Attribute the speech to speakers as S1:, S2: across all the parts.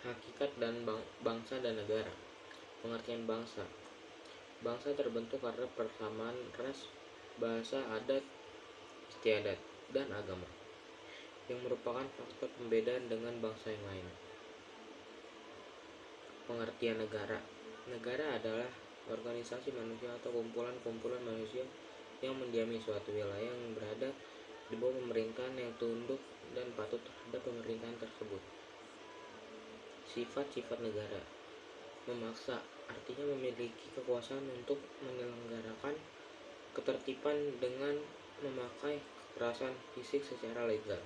S1: Hakikat dan bangsa dan negara. Pengertian bangsa. Bangsa terbentuk karena persamaan ras, bahasa, adat, istiadat, dan agama, yang merupakan faktor pembedaan dengan bangsa yang lain. Pengertian negara. Negara adalah organisasi manusia atau kumpulan-kumpulan manusia yang mendiami suatu wilayah yang berada di bawah pemerintahan yang tunduk dan patuh terhadap pemerintahan tersebut. Sifat-sifat negara. Memaksa, artinya memiliki kekuasaan untuk menyelenggarakan ketertiban dengan memakai kekerasan fisik secara legal.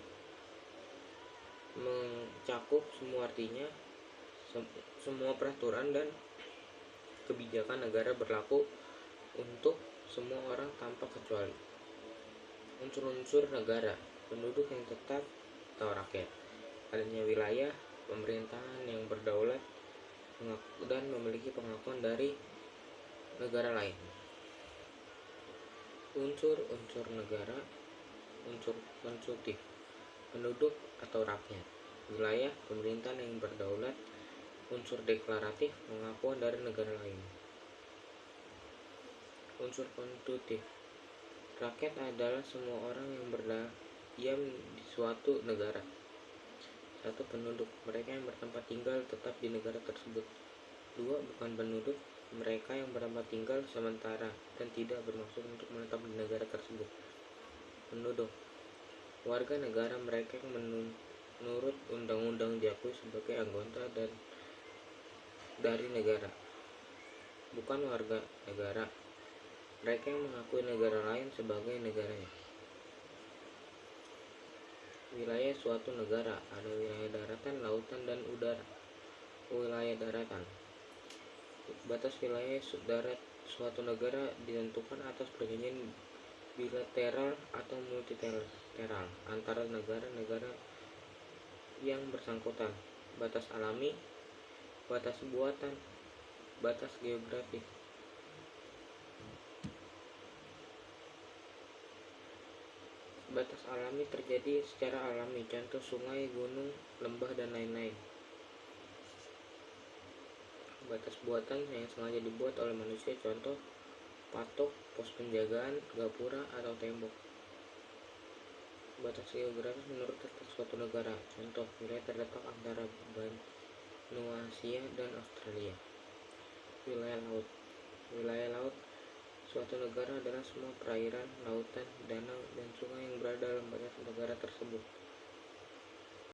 S1: Mencakup semua, artinya semua peraturan dan kebijakan negara berlaku untuk semua orang tanpa kecuali. Unsur-unsur negara. Penduduk yang tetap atau rakyat. Adanya wilayah pemerintahan yang berdaulat dan memiliki pengakuan dari negara lain. Unsur-unsur negara. Unsur konstitutif. Penduduk atau rakyat. Wilayah pemerintahan yang berdaulat. Unsur deklaratif, pengakuan dari negara lain. Unsur konstitutif. Rakyat adalah semua orang yang berdiam di suatu negara. 1. Penduduk, mereka yang bertempat tinggal tetap di negara tersebut. 2. Bukan penduduk, mereka yang bertempat tinggal sementara dan tidak bermaksud untuk menetap di negara tersebut. Penduduk, warga negara, mereka yang menurut undang-undang diakui sebagai anggota dari negara. Bukan warga negara, mereka yang mengakui negara lain sebagai negaranya. Wilayah suatu negara. Ada wilayah daratan, lautan, dan udara. Wilayah daratan. Batas wilayah darat suatu negara ditentukan atas perjanjian bilateral atau multilateral antara negara-negara yang bersangkutan. Batas alami, batas buatan, batas geografis. Batas alami terjadi secara alami, contoh sungai, gunung, lembah, dan lain-lain. Batas buatan yang sengaja dibuat oleh manusia, contoh patok, pos penjagaan, gapura, atau tembok. Batas geografis menurut letak suatu negara, contoh wilayah terletak antara Vanuatu dan Australia. Wilayah laut. Wilayah laut suatu negara adalah semua perairan, lautan, danau, dan sungai yang berada dalam batas negara tersebut.